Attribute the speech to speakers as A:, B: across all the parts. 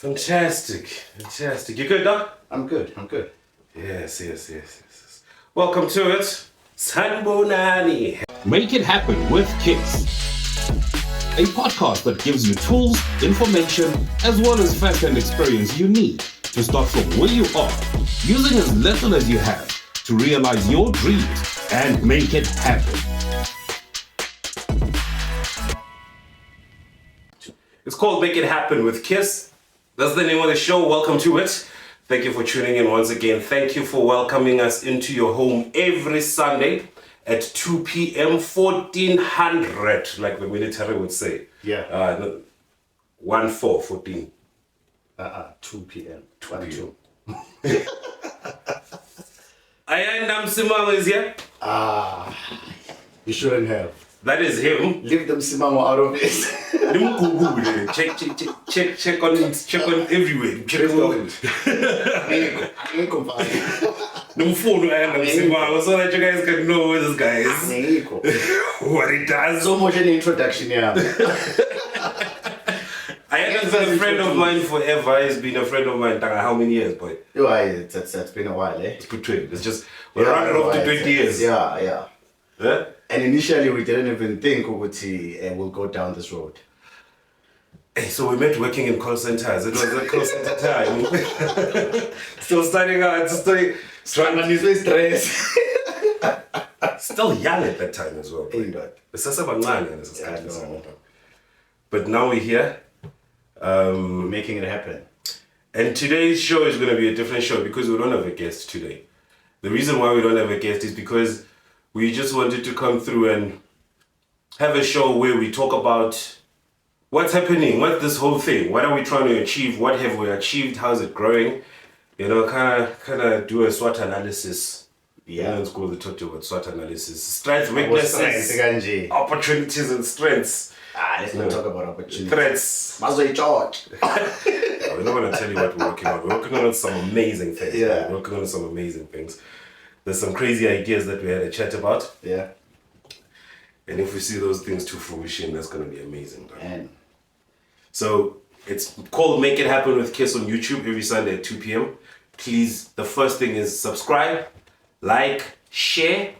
A: Fantastic. You good, Doc?
B: I'm good.
A: Yes. Welcome to it. Sanbonani.
C: Make it happen with Kiss. A podcast that gives you tools, information, as well as first-hand experience you need to start from where you are, using as little as you have to realize your dreams and make it happen.
A: It's called Make It Happen with Kiss. That's the name of the show. Welcome to it. Thank you for tuning in once again. Thank you for welcoming us into your home every Sunday at 2 p.m. 1400, like the military would say.
B: Yeah.
A: 14.
B: 2 p.m. 2.
A: Ayanda Msimango is here.
B: You shouldn't have.
A: That is him.
B: Leave them Simango out of it.
A: check on everywhere. Check on. So that you guys can know where this guy is. What he does.
B: So much an introduction, yeah.
A: Ayanda's been a friend of mine forever. He's been a friend of mine. How many years, boy?
B: That's been a while, eh?
A: It's put 20. It's just, we're running off to 20 years.
B: Yeah.
A: Huh?
B: And initially we didn't even think we'll go down this road.
A: Hey, so we met working in call centers. It was a call center time. Still starting out, still young at that time as well. But now we're here.
B: We're making it happen.
A: And today's show is going to be a different show because we don't have a guest today. The reason why we don't have a guest is because we just wanted to come through and have a show where we talk about what's happening, what's this whole thing, what are we trying to achieve, what have we achieved, how's it growing, kind of do a SWOT analysis.
B: Yeah.
A: Let's go to talk about SWOT analysis. Strengths, weaknesses, opportunities and strengths.
B: Let's not talk about opportunities.
A: Threats.
B: We're
A: not going to tell you what we're working on. We're working on some amazing things.
B: Yeah.
A: We're working on some amazing things. There's some crazy ideas that we had a chat about.
B: Yeah.
A: And if we see those things to fruition, that's going to be amazing.
B: Man.
A: So it's called Make It Happen with Kiss on YouTube every Sunday at 2 p.m. Please, the first thing is subscribe, like, share,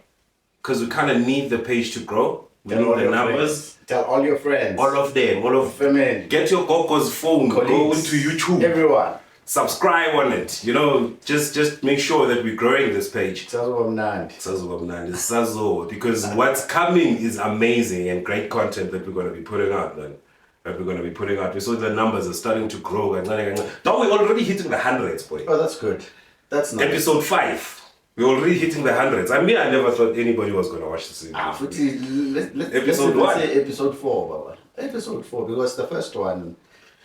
A: because we kind of need the page to grow. We need the numbers.
B: Tell all your friends.
A: All of them.
B: Family.
A: Get your Gogo's phone.
B: Colleagues.
A: Go into YouTube.
B: Everyone.
A: Subscribe on it. Just make sure that we're growing this page. Sazo, because what's coming is amazing and great content that we're going to be putting out, man. We saw the numbers are starting to grow. Now we're already hitting the hundreds, boy.
B: Oh, that's good. That's nice.
A: Episode 5. We're already hitting the hundreds. I never thought anybody was going to watch this.
B: Episode 1. Episode 4, Baba. Episode 4, because the first one,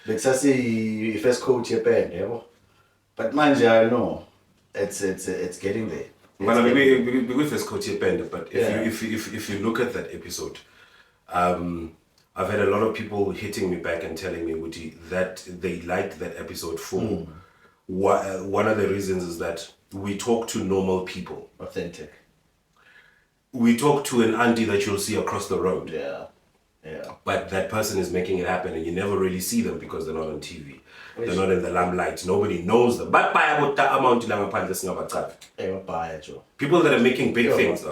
B: let's say first coach your band, but manje, I know it's getting there.
A: We first coach your band, but if you look at that episode, I've had a lot of people hitting me back and telling me, Woody, that they liked that episode 4. One of the reasons is that we talk to normal people.
B: Authentic.
A: We talk to an auntie that you'll see across the road.
B: Yeah.
A: But that person is making it happen and you never really see them because they're not on TV. They're not in the limelight. Nobody knows them. But people that are making big things.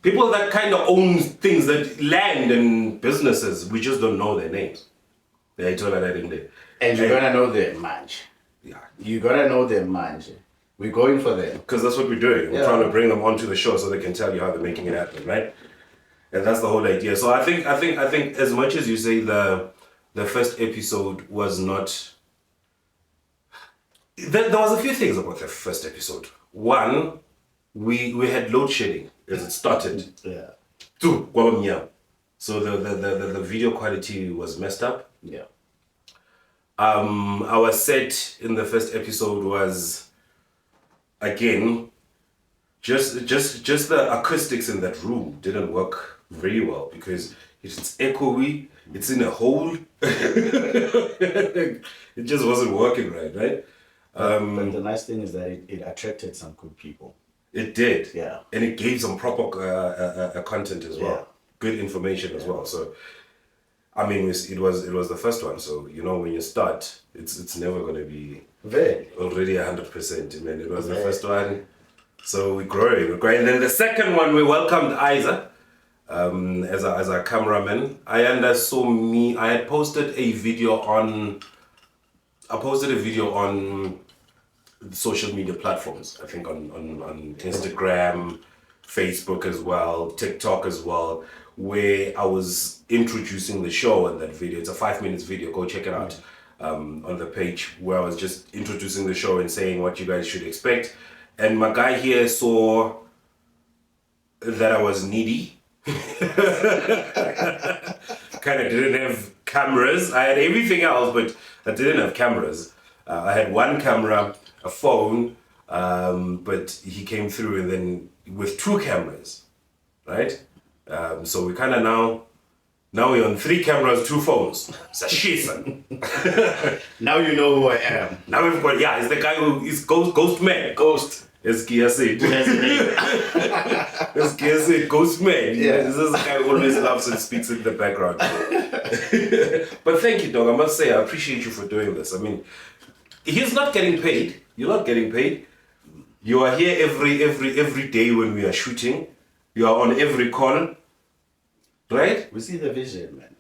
A: People that kind of own things, that land and businesses, we just don't know their names. And
B: you're gonna know them, manje.
A: Yeah.
B: You gotta know them, manje. We're going for them.
A: Because that's what we're doing. We're trying to bring them onto the show so they can tell you how they're making it happen, right? And that's the whole idea. So I think as much as you say the first episode was not... There was a few things about the first episode. One, we had load shedding as it started.
B: Yeah.
A: 2, so the video quality was messed up.
B: Yeah.
A: Our set in the first episode was, again, just the acoustics in that room didn't work very well because it's echoey, it's in a hole. It just wasn't working right?
B: But the nice thing is that it attracted some good people.
A: It did.
B: Yeah.
A: And it gave some proper content as well.
B: Yeah.
A: Good information as well. So I mean, it was the first one, so you know when you start, it's never gonna be
B: Very.
A: already 100%. I mean, it was the first one, so we're growing. And then the second one, we welcomed Isa as a cameraman. I had posted a video on social media platforms. I think on Instagram, Facebook as well, TikTok as well, where I was introducing the show in that video. It's a 5 minutes video. Go check it out on the page, where I was just introducing the show and saying what you guys should expect. And my guy here saw that I was needy. Kind of didn't have cameras. I had everything else, but I didn't have cameras. I had one camera, a phone, but he came through and then with 2 cameras, right? So we kind of now we're on 3 cameras, 2 phones. It's a shit.
B: Now you know who I am.
A: Now we've got, it's the guy who is Ghost Man.
B: Ghost.
A: As Kia said. As Kia said, Ghost Man.
B: Yeah.
A: This is the guy who always laughs and speaks in the background. But thank you, dog. I must say, I appreciate you for doing this. I mean, he's not getting paid. You're not getting paid. You are here every day when we are shooting. You are on every call. Right?
B: We see the vision, man.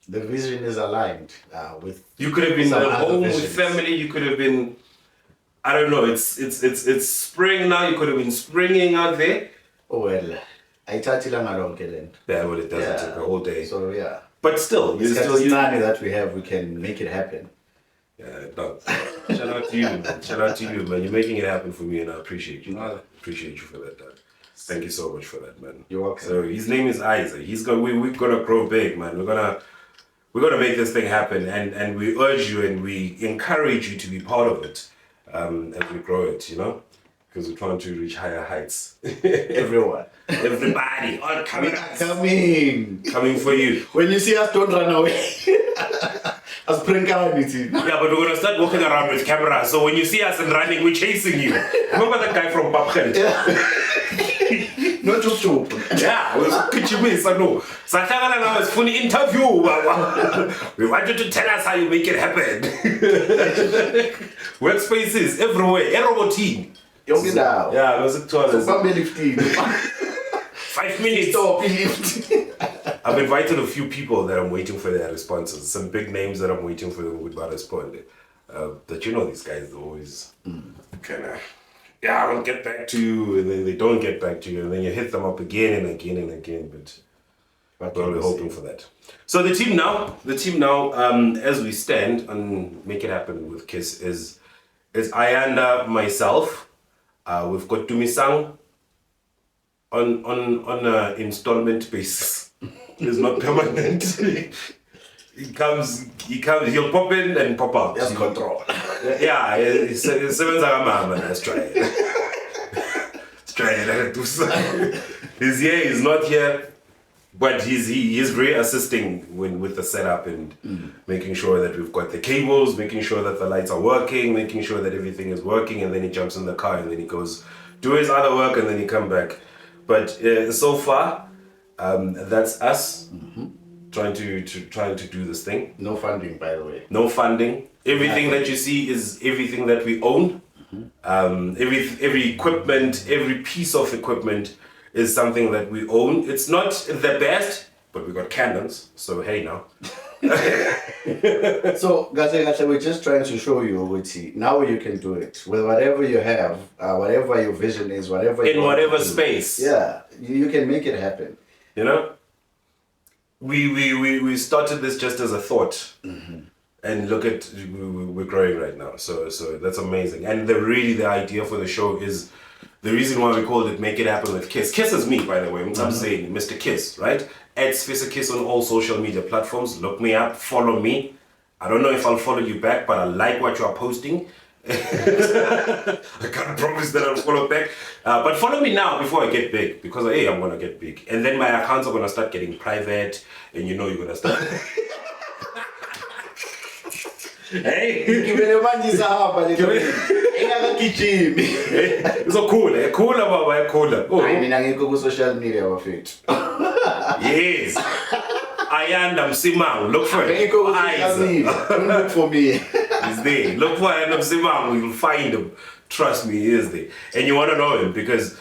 B: The vision is aligned with.
A: You could have been
B: some
A: at
B: other
A: home with
B: visions.
A: family. You could have been, I don't know. It's spring now. You could have been springing out there.
B: Oh well, I touch it along then.
A: Yeah, well, it doesn't take the whole day.
B: So yeah.
A: But still, you
B: It's
A: still
B: still that we have. We can make it happen.
A: Yeah, no. Shout out to you, man. Shout out to you, man. You're making it happen for me, and I appreciate you.
B: No.
A: Appreciate you for that, dog. Thank you so much for that, man.
B: You're welcome.
A: So his name is Isaac. We're gonna grow big, man. We're gonna make this thing happen, and we urge you and we encourage you to be part of it as we grow it. You know, because we're trying to reach higher heights.
B: Everyone.
A: Everybody, all
B: We
A: coming,
B: are coming
A: for you.
B: When you see us, don't run away. As Prinkality.
A: Yeah, but we're gonna start walking around with cameras. So when you see us and running, we're chasing you. Remember that guy from Babgeld?
B: No chup.
A: Yeah, it was Kichimisa, no. Sahlangana now is funny interview. We want you to tell us how you make it happen. Workspaces everywhere, Aero team.
B: Young now.
A: Yeah, it was a tour. 5 minutes.
B: Stop lift.
A: I've invited a few people that I'm waiting for their responses. Some big names that I'm waiting for them would respond. That you know these guys are always kind of, I'll get back to you, and then they don't get back to you, and then you hit them up again and again and again. But we're hoping for that. So the team now, as we stand and make it happen with Kiss is Ayanda, myself. We've got Tumisang on an installment basis. It's not permanent. He comes, he'll pop in and pop out.
B: Yes, control.
A: Yeah, it's 7 Mama. Let's try it. Let's try it. He's here, he's not here. But he's very assisting with the setup and making sure that we've got the cables, making sure that the lights are working, making sure that everything is working, and then he jumps in the car and then he goes do his other work and then he come back. But so far, that's us trying to do this thing.
B: No funding, by the way.
A: No funding. Everything that you see is everything that we own. Every equipment, every piece of equipment is something that we own. It's not the best, but we got Canons, so hey now.
B: So, Gacha, we're just trying to show you, now you can do it. With whatever you have, whatever your vision is, whatever
A: in whatever space.
B: Yeah, you can make it happen.
A: You know? We started this just as a thought. And look at, we're growing right now. So that's amazing. And the idea for the show is, the reason why we called it Make It Happen with Kiss. Kiss is me, by the way. I'm saying Mr. Kiss, right? @FissaKiss on all social media platforms. Look me up, follow me. I don't know if I'll follow you back, but I like what you are posting. I can't promise that I'll follow back. But follow me now before I get big, because hey, I'm gonna get big. And then my accounts are gonna start getting private, and you know you're gonna start. Hey,
B: Give it a man, he's a harbor.
A: it's a cooler, Baba, cooler.
B: I mean, I go to social media of it.
A: Yes. Ayanda Msimang. Look for it.
B: Don't look for me.
A: He's there. Look for Ayanda Msimang. You'll find him. Trust me, he is there. And you want to know him because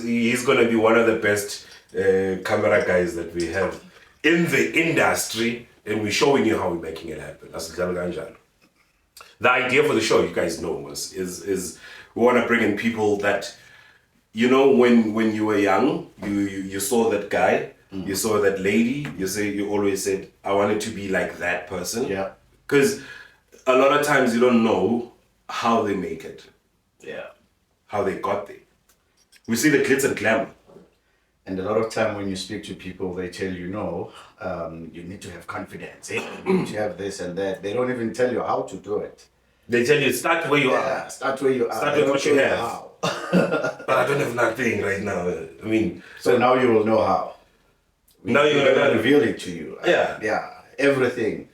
A: he's going to be one of the best camera guys that we have in the industry. And we're showing you how we're making it happen. The idea for the show, you guys know, is we want to bring in people that, you know, when you were young, you saw that guy, you saw that lady, you always said, I wanted to be like that person.
B: Yeah.
A: Because a lot of times you don't know how they make it.
B: Yeah.
A: How they got there. We see the glitz and glamour.
B: And a lot of time when you speak to people, they tell you, no, you need to have confidence. You need to have this and that. They don't even tell you how to do it.
A: They tell you, start where you are.
B: Start where you are.
A: Start with what you have. But I don't have nothing right now. I mean...
B: So now you will know how.
A: Now you're
B: going
A: going
B: to
A: to
B: reveal it to you.
A: Yeah.
B: Yeah. Everything.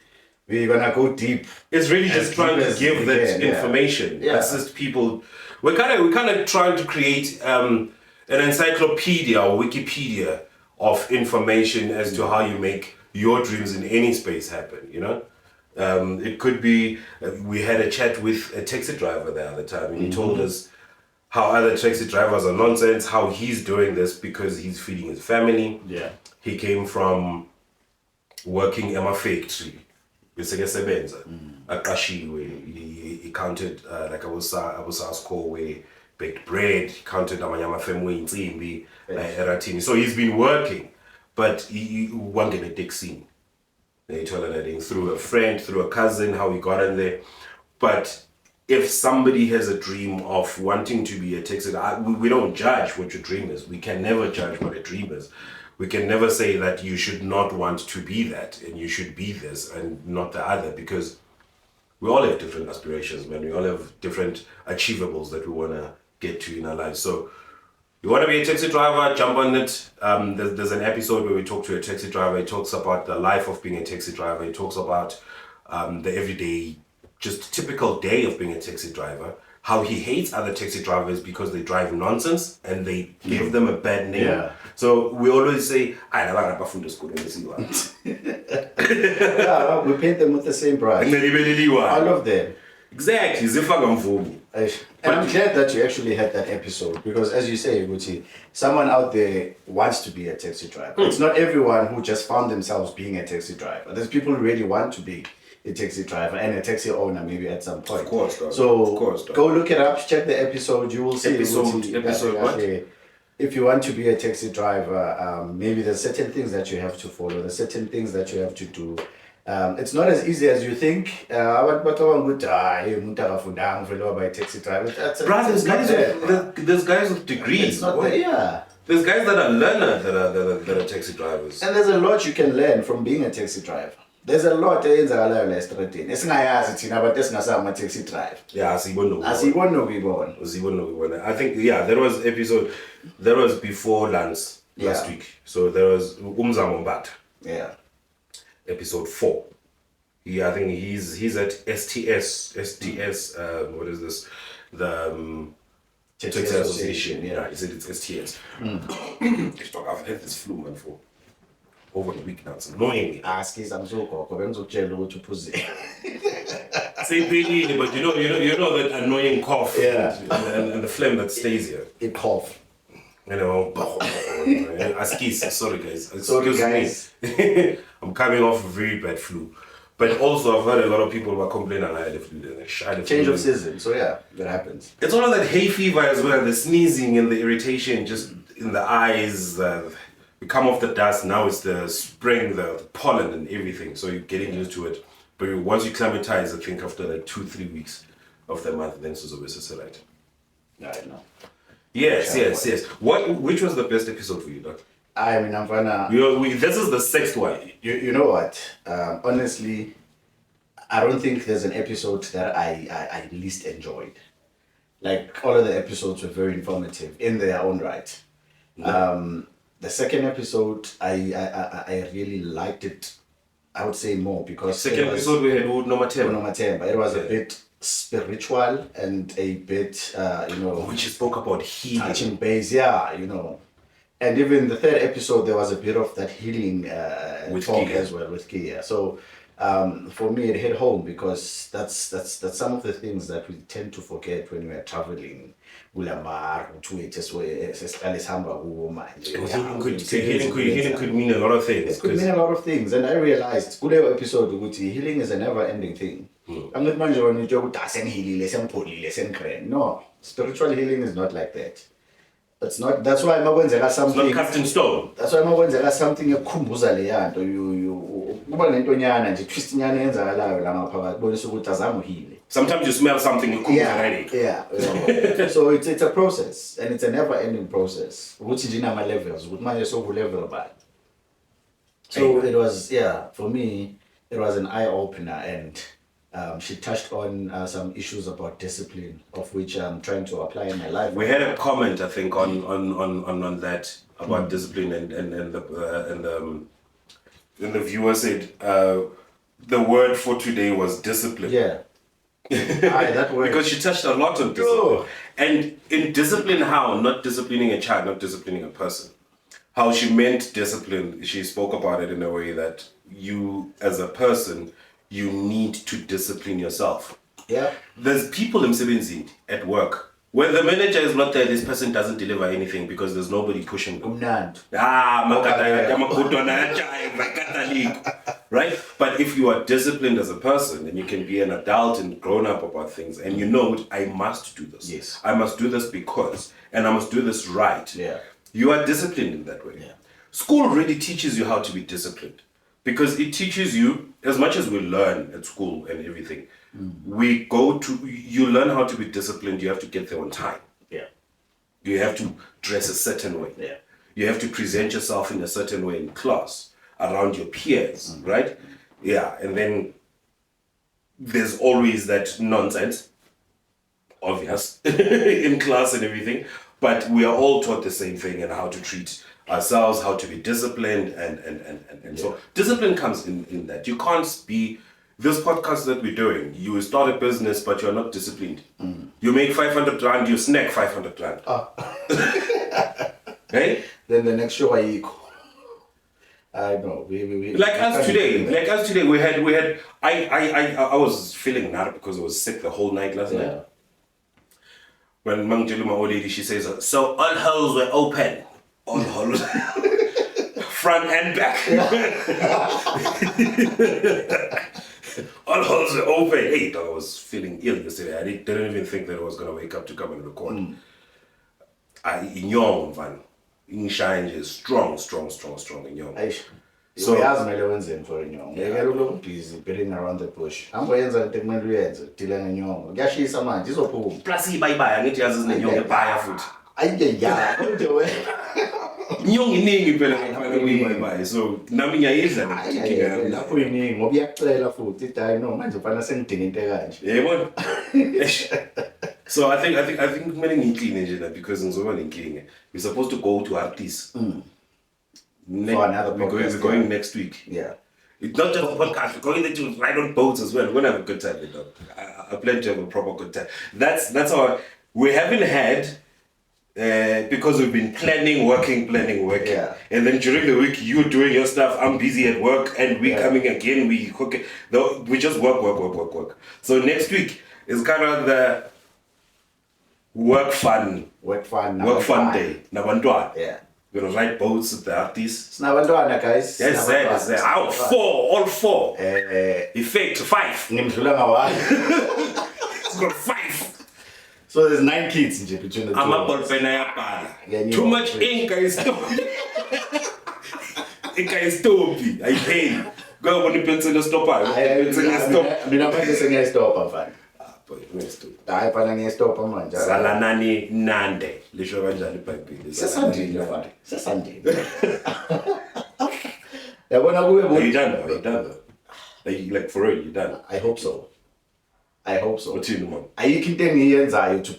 B: We're going to go deep.
A: It's really just trying to give that information.
B: Yeah.
A: Assist people. We're kind of trying to create an encyclopedia or Wikipedia of information as to how you make your dreams in any space happen, you know? It could be, we had a chat with a taxi driver the other time, and he told us how other taxi drivers are nonsense, how he's doing this because he's feeding his family.
B: Yeah.
A: He came from working in a factory. He counted like I was called where baked bread, he counted amanyama family in Eratini. So he's been working, but he won't get a taxi. They told her that through a friend, through a cousin, how he got in there. But if somebody has a dream of wanting to be a taxi, we don't judge what your dream is. We can never judge what a dream is. We can never say that you should not want to be that and you should be this and not the other, because we all have different aspirations, man. We all have different achievables that we want to get to in our lives. So you want to be a taxi driver, jump on it. There's an episode where we talk to a taxi driver. He talks about the life of being a taxi driver. He talks about the everyday, just typical day of being a taxi driver. How he hates other taxi drivers because they drive nonsense and they give them a bad name.
B: Yeah.
A: So we always say, I never got to school.
B: Yeah, we paint them with the same brush. All of them.
A: Exactly.
B: And I'm glad that you actually had that episode because, as you say, Gucci, someone out there wants to be a taxi driver. It's not everyone who just found themselves being a taxi driver. There's people who really want to be a taxi driver and a taxi owner maybe at some point.
A: Of course, dog.
B: So
A: of course, dog.
B: Go look it up, check the episode, you will see.
A: Episode what?
B: If you want to be a taxi driver, maybe there's certain things that you have to follow, there's certain things that you have to do. It's not as easy as you think. There's
A: guys with degrees.
B: It's not there, yeah.
A: There's guys that are learners that are taxi drivers.
B: And there's a lot you can learn from being a taxi driver. There's a lot eyenzakalayo la estradini esingayazi thina abantu esingasazi ama-taxi drive.
A: Yeah,
B: asiyiboni nokuyibona.
A: I think, yeah, there was before Lance last week. So there was Umzamo Mbata.
B: Yeah.
A: Episode 4. Yeah, I think he's at STS, what is this? The Taxi Association. Yeah, he said it's STS. I've had this flu, man, for over the week now. It's annoying me. Say really, but you know that annoying cough.
B: Yeah.
A: And the phlegm that stays here.
B: It cough.
A: You know, Askis, sorry guys.
B: Excuse
A: me. I'm coming off a very bad flu. But also I've heard a lot of people who are complaining I had the flu.
B: Change of season, so yeah, that happens.
A: It's all of that hay fever as well, the sneezing and the irritation just in the eyes. We come off the dust, now it's the spring, the pollen and everything. So you're getting used to it. But once you climatize, I think after like 2-3 weeks of the month, then it's always right.
B: Yeah, I know.
A: Yes. Which was the best episode for you, Doc?
B: I mean, I'm gonna.
A: This is the 6th one.
B: You know what? Honestly, I don't think there's an episode that I least enjoyed. Like all of the episodes were very informative in their own right. Yeah. The second episode, I really liked it. I would say more because
A: second episode we had
B: Nomatemba. It was a bit spiritual and a bit,
A: which spoke about healing.
B: Touching base, yeah, And even the third episode, there was a bit of that healing
A: With
B: talk
A: Kia.
B: as well with Kia. So for me, it hit home because that's some of the things that we tend to forget when we are traveling.
A: Healing could mean a lot of things.
B: It could mean a lot of things, and I realized kuleyo episode ukuthi healing is a never-ending thing. I'm not manje when you no, spiritual healing is not like that. It's not. That's why makwenzeka something.
A: It's not cast in stone.
B: That's why makwenzeka something ekukhumbuza le yanto you kuba nento nyana nje twist nyana eyenzakalayo la ngaphakathi bonisa ukuthi azange uhile.
A: Sometimes you smell something you cook already.
B: Yeah. So it's a process, and it's a never-ending process. Ukuthi nje nama levels, ukuthi manje soku level bani. So it was, for me, it was an eye opener, and she touched on some issues about discipline, of which I'm trying to apply in my life.
A: We had a comment, I think, on that about discipline, and the viewer said the word for today was discipline.
B: Yeah. That word.
A: Because she touched a lot on discipline. And in discipline, how? Not disciplining a child, not disciplining a person. How she meant discipline, she spoke about it in a way that you, as a person, you need to discipline yourself.
B: Yeah.
A: There's people in Msebenzi at work. When the manager is not there, this person doesn't deliver anything because there's nobody pushing them. Right? But if you are disciplined as a person, then you can be an adult and grown up about things, and you know, I must do this.
B: Yes.
A: I must do this because, and I must do this right.
B: Yeah.
A: You are disciplined in that way.
B: Yeah.
A: School really teaches you how to be disciplined, because it teaches you, as much as we learn at school and everything, you learn how to be disciplined. You have to get there on time.
B: Yeah.
A: You have to dress a certain way.
B: Yeah.
A: You have to present yourself in a certain way in class, around your peers, right? Yeah, and then there's always that nonsense, obvious, in class and everything, but we are all taught the same thing, and how to treat ourselves, how to be disciplined, and so discipline comes in that. You can't be, this podcast that we're doing, you start a business, but you're not disciplined. You make 500 rand, you snack 500 rand. Right?
B: Then the next show I know. We
A: like us today, we had I was feeling bad because I was sick the whole night last night. When Mang my old lady, she says, so all holes were open. All holes. Front and back. All holes were open. Hey, I was feeling ill yesterday. I didn't even think that I was going to wake up to come and record. Young, man. In shine is strong in young.
B: So he has my wenzeni for inyongo. Ngeke loku busy beating around the bush. Angoyenza into ekumele uyenze dila ngenyongo. Kuyashisa manje izophuma.
A: Plus ibayibaya angithi yazi zinenyongo ebaya futhi.
B: Ayiya, konke wena.
A: Inyongo iningi phela ngapha kuyibayibaya. So nami ngiyayidla
B: ngikinga lapho iningi ngoba iyacela futhi idayi no manje mfana sengidinga into ekanje.
A: Yebo. So I think kumele ngiclean nje na because ngizoba nenkinga. We're supposed to go to artists.
B: For another podcast.
A: We're going next week.
B: Yeah.
A: It's not just a podcast. We're going to ride on boats as well. We're gonna have a good time, you know. I plan to have a proper good time. That's how we haven't had because we've been working.
B: Yeah.
A: And then during the week you're doing your stuff, I'm busy at work, and we coming again, we cook. We just work. So next week is kind of the work fun day. Nabantwana.
B: Yeah.
A: We're gonna ride boats with the artists.
B: Sinabantwana guys.
A: Yes, there. All four. Effect 5.
B: Ngimdlula ngawa.
A: It's got 5.
B: So there's 9 kids nje between the two.
A: Ball pen ayabhala. Too much ink is stupid. Ink is stupid. I pay. Go on the pencil stopper.
B: Mina manje sengiyastoppa mfana. Hayi phana ngiyastoppa manje.
A: Zalanani nande. Lisho kanjani iBhayibheli?
B: Sesandile mfana. Sesandile. Yabona kube
A: Are you done? Are you like for real? You done?
B: I hope so.
A: What do you know, man?
B: Ayikho into engiyenzayo to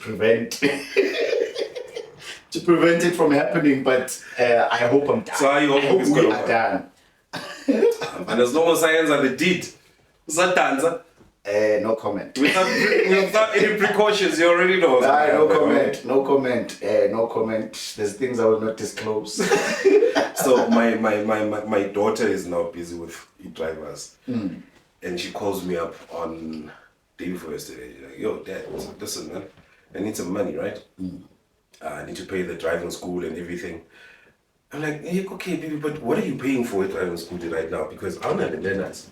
B: prevent it from happening, but I hope I'm done.
A: So are you hoping it's gonna
B: done?
A: And as long as I answer the deed, usadanza.
B: No comment.
A: Without any precautions, you already know.
B: No comment. No comment. No comment. There's things I will not disclose.
A: So my daughter is now busy with e-drivers, and she calls me up on day before yesterday. She's like, "Yo, Dad, listen, man, I need some money, right? I need to pay the driving school and everything." I'm like, "Hey, okay, baby, but what are you paying for it driving school right now? Because I don't have the learners."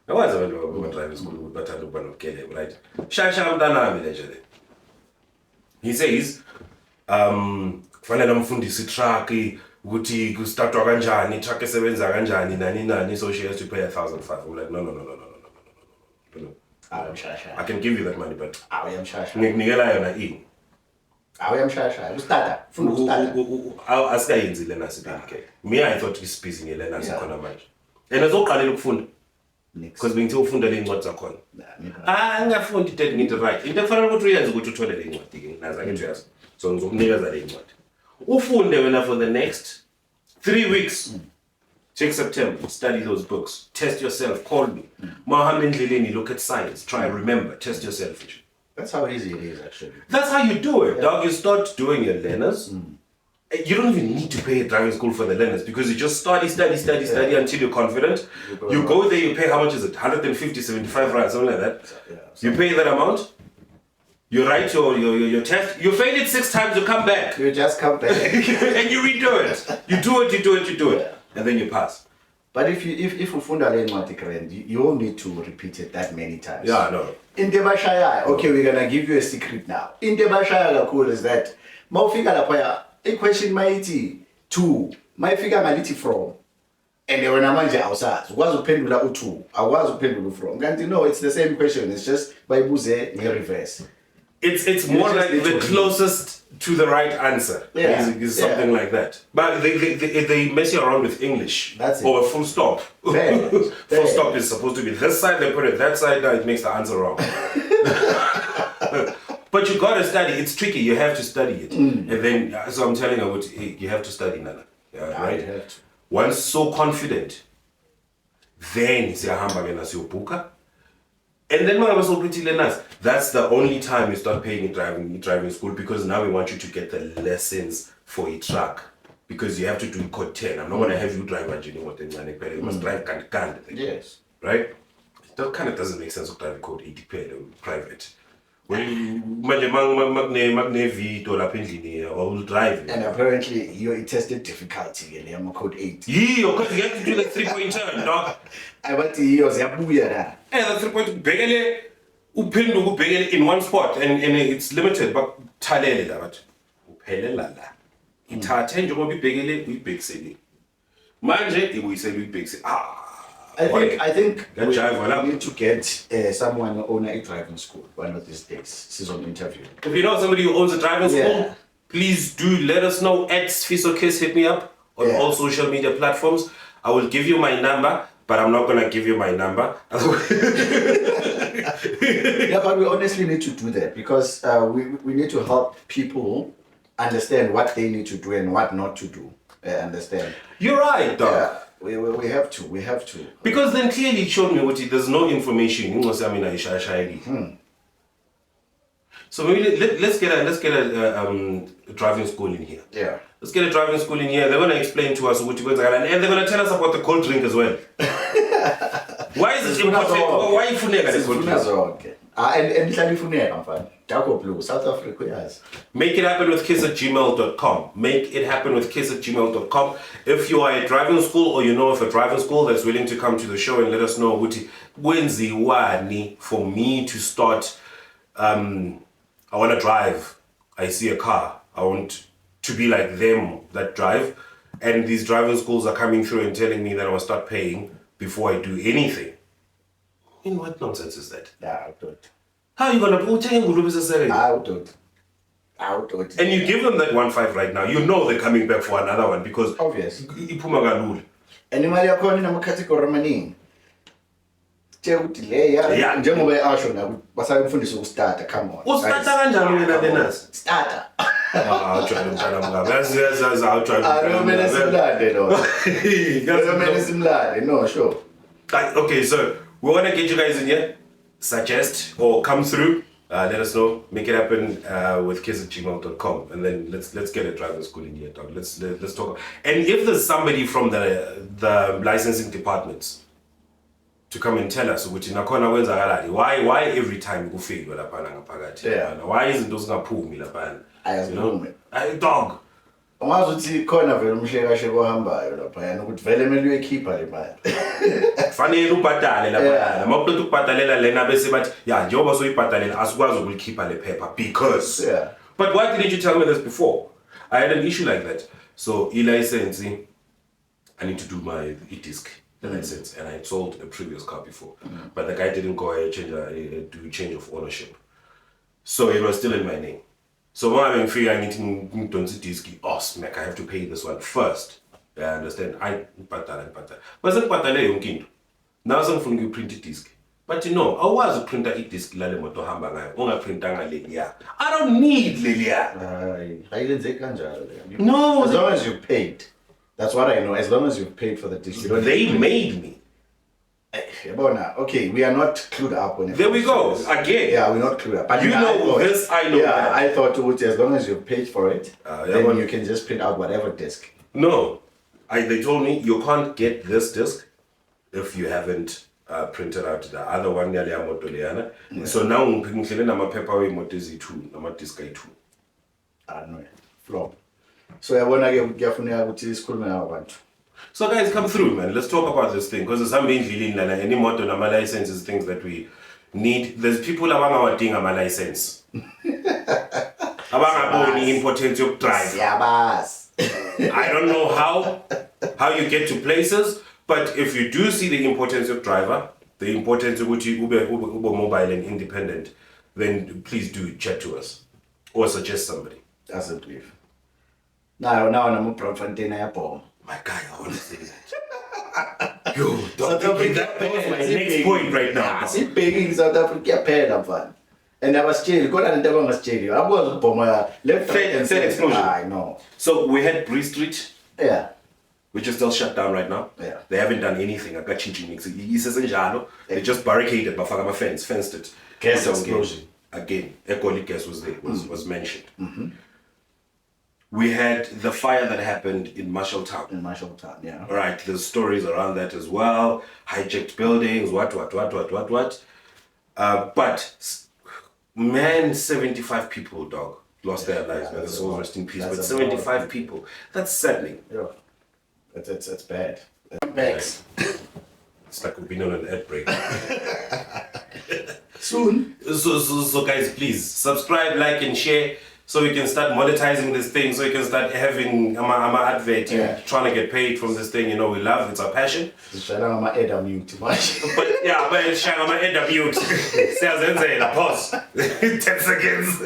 A: I was about driving school, but I don't want to right? He says, kufanele amfundise truck ukuthi kustartwa kanjani, truck esebenza kanjani nani, so she has to pay 1,500. I'm like, no. I can give you that money, but nginikela yona ini. Asikayenzi lena sibike. Me, I thought he's busy ngelena sikhona manje. And azoqalela ukufunda. Because being too ufunda le incwadi zakhona. Angafundi dad ngithi right. Into kufanele ukuthi uyenze ukuthi uthole le incwadi ke naza ngithi yazi. So ngizokunikeza le incwadi. Ufunde wena for the next 3 weeks. Take September, study those books, test yourself, call me. Mahamba endleleni, look at science, try and remember, test yourself.
B: That's how easy it is, actually.
A: That's how you do it, dog. You start doing your learners. You don't even need to pay a driving school for the learners because you just study until you're confident. You go there, you pay, how much is it? 150, 75 rand, something like that. You pay that amount, you write your test, you fail it 6 times, you come back.
B: You just come back.
A: And you redo it. You do it. And then you pass.
B: But if you fund a you won't need to repeat it that many times.
A: Yeah, no.
B: In the Bashaya, okay, we're gonna give you a secret now. In the Bashaya, cool is that Mofika la a question mighty 2, my figure maliti from. And they were namanja outside. Was upendula u2. I was upendula from. And you know, it's the same question. It's just by buze in reverse.
A: It's more like the closest to the right answer.
B: Yeah.
A: Is something like that. But they mess you around with English.
B: That's it.
A: Or a full stop. Full stop is supposed to be this side, they put it that side, now it makes the answer wrong. But you gotta study. It's tricky. You have to study it. And then, so I'm telling you, you have to study, Nana. Right?
B: You have to.
A: Once so confident, then buka. And then when I was so pretty learners, that's the only time you start paying driving school, because now we want you to get the lessons for a truck. Because you have to do code 10. I'm not gonna have you drive a junior, you must drive can.
B: Yes.
A: Right? That kind of doesn't make sense to drive code 80 private. When you drive.
B: And apparently you tested difficulty in your code 8.
A: Yeah, because you have to do the 3-point turn, dog.
B: I want to hear that.
A: And the 3-point begele in one spot, and it's limited, but talele that. Uphelelala. Ithathe njengoba ibhekele uyibhekisele. Manje ibuyisele uyibhekise.
B: I think we need to get someone who owns a driving school one of these days. She's on interview.
A: If you know somebody who owns a driving school, please do let us know. @FisoKiss, hit me up on all social media platforms. I will give you my number, but I'm not gonna give you my number.
B: Yeah, but we honestly need to do that because we need to help people understand what they need to do and what not to do. Understand?
A: You're right, dog.
B: We have to.
A: Because then clearly it showed me what there's no information. So maybe let's get a driving school in here.
B: Yeah.
A: Let's get a driving school in here. They're gonna explain to us what you're going to, and they're gonna tell us about the cold drink as well. Why is it important? Why you funeka the cold drink?
B: Okay. And funeka, mfana. Jaco Blue, South Africa, yes.
A: makeithappenwithkiss@gmail.com. makeithappenwithkiss@gmail.com. If you are a driving school or you know of a driving school that's willing to come to the show and let us know whenziwani for me to start. I want to drive. I see a car. I want to be like them that drive. And these driving schools are coming through and telling me that I must start paying before I do anything. In what nonsense is that?
B: I don't.
A: How are you going to put
B: I don't.
A: And you give them that 1.5 right now. You know they're coming back for another one because
B: obvious.
A: And
B: imali yakho ina category amaningi. Yeah. Njengoba eyasho na basayimfundisa ukustarta, come on.
A: Ustarta kanjani wena lenas?
B: Starter.
A: Ujwayele umntana mngaka. Yazi
B: simlande no, sure.
A: Okay, so we want to get you guys in here. suggest or come through, let us know. Make it happen with kiss@gmail.com, and then let's get a driving school in here, dog. Let's talk. And if there's somebody from the licensing departments to come and tell us ukuthi nakhona kwenzakalani, why every time kufeyilwa laphana ngaphakathi, why izinto zingaphumi laphana, dog.
B: Ungazi ukuthi khona vele umhlekashe kohambayo laphayana ukuthi vele kumele uyekhipha le mali.
A: Fanele ubhadale laphayana. Mawuqeda ukubhadalela lena bese bathi ya njengoba soyibhadalela asikwazi ukulikhipha le phepha because.
B: Yeah.
A: But why didn't you tell me this before? I had an issue like that. So e-license, I need to do my e-disc license, and I sold a previous car before, but the guy didn't go ahead and do change of ownership, so it was still in my name. So when I'm free, I need to disc. Oh, smack! I have to pay this one first. I understand. I but it's not now some from you print disc. But you know, I was a printer e-disc lale moto hamba ngayo. Unga printanga lelia. I don't need lelia. No,
B: as long as you paid. That's what I know. As long as you paid for the disc, you don't
A: they made me.
B: Okay, we are not clued up on it.
A: There we go again.
B: Yeah, we're not clued up. But
A: you know this, I know.
B: Yeah,
A: that.
B: I thought as long as you paid for it, then you can just print out whatever disc.
A: No, they told me you can't get this disc if you haven't printed out the other one. So now I'm picking nama paper way motezi 2, nama disc 2.
B: I know it. Flop. So I wanna get abantu.
A: So guys, come through, man. Let's talk about this thing because there's something feeling like any motor nama licenses, things that we need. There's people abangawadinga ama license. Abangaboni importance of drive. I don't know how you get to places, but if you do see the importance of driver, the importance of Uber mobile and independent, then please do chat to us or suggest somebody.
B: That's a brief. Now I'm a Profantine Apple.
A: My guy, I want to say that. Yo, don't think that was my next point right now.
B: See, begging in South Africa, paid up fun. And I was jail. Go and never was jail. I was bomber left and said explosion. I know.
A: So we had Bree Street.
B: Yeah.
A: Which is still shut down right now.
B: Yeah.
A: They haven't done anything. I got chinching. They just barricaded Mofaya fenced it.
B: Gas explosion.
A: Again, ecolic gas was there, was mentioned. Mm-hmm. We had the fire that happened in Marshalltown.
B: Yeah.
A: All right, there's stories around that as well. Hijacked buildings, what. But, man, 75 people, dog, lost their lives. May the soul rest in peace. But 75 people, that's saddening.
B: Yeah. It's bad. Thanks.
A: It's like we've been on an ad break.
B: Soon.
A: So guys, please subscribe, like, and share. So we can start monetizing this thing, so we can start having a advert, trying to get paid from this thing, we love, it's our passion.
B: But
A: yeah, but it's showing my head up mute. Pause. 10 seconds.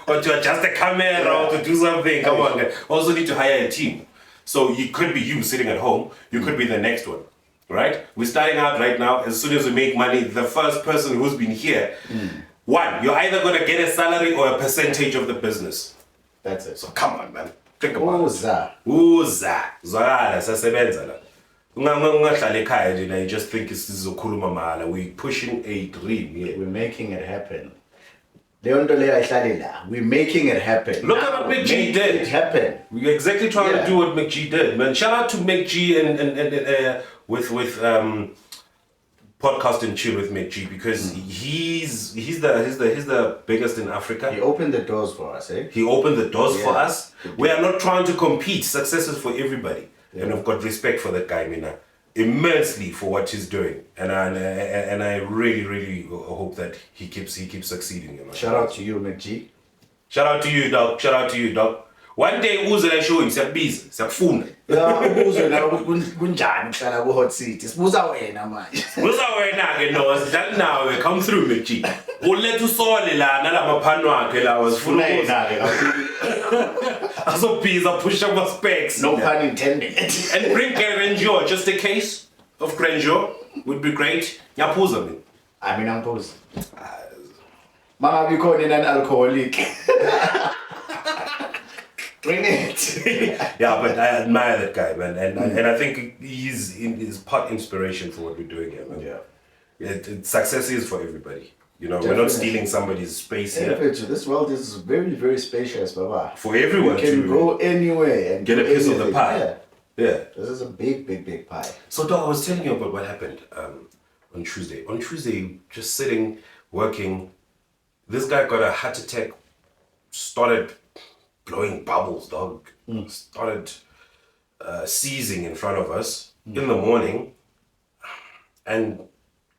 A: Or to adjust the camera or to do something. Come on. Also need to hire a team. So you could be you sitting at home, you could be the next one. Right? We're starting out right now. As soon as we make money, the first person who's been here, one, you're either going to get a salary or a percentage of the business.
B: That's it.
A: So come on, man. Think about
B: it.
A: Zwakala, sasebenza la. Ungahlala ekhaya, you just think it's sizokhuluma mala. We're pushing a dream here.
B: We're making it happen. We're making it happen.
A: Look at what MacG did.
B: It happen.
A: We're exactly trying to do what MacG did, man. Shout out to MacG and with podcast and chill with MacG because he's the biggest in Africa.
B: He opened the doors for us, eh?
A: He opened the doors for us. We are not trying to compete. Success is for everybody, and I've got respect for that guy, Mina, immensely for what he's doing, and I really hope that he keeps succeeding.
B: Shout out to you, MacG.
A: Shout out to you, dog. Shout out to you, dog. One day uze la show him siyabiza siyakufuna.
B: Yeah, ubuze na kunjani uhlala ku hot seat. Sibuza wena manje.
A: Sibuza wena ke no, sidlala nawe come through MacG. Uletha usole la nalamaphano akhe lawa sifuna
B: yena ke
A: azobhiza push up specs.
B: No pun intended.
A: And bring grandeur, just a case of grandeur would be great. Ngiyaphuza mina.
B: I mean ngiphuza. Mama bikhona an alcoholic. Bring it.
A: Yeah, but I admire that guy, man, and I think he's part inspiration for what we're doing here, man.
B: Yeah.
A: Success is for everybody. You know, we're
B: Definitely.
A: not stealing somebody's space here.
B: This world is very, very spacious, Baba.
A: For everyone
B: you can
A: to
B: go anywhere and
A: get a
B: do
A: piece of the
B: anything.
A: pie. Yeah.
B: This is a big, big, big pie.
A: So, dog, I was telling you about what happened on Tuesday. On Tuesday, just sitting, working, this guy got a heart attack, started blowing bubbles, dog. Started seizing in front of us in the morning. And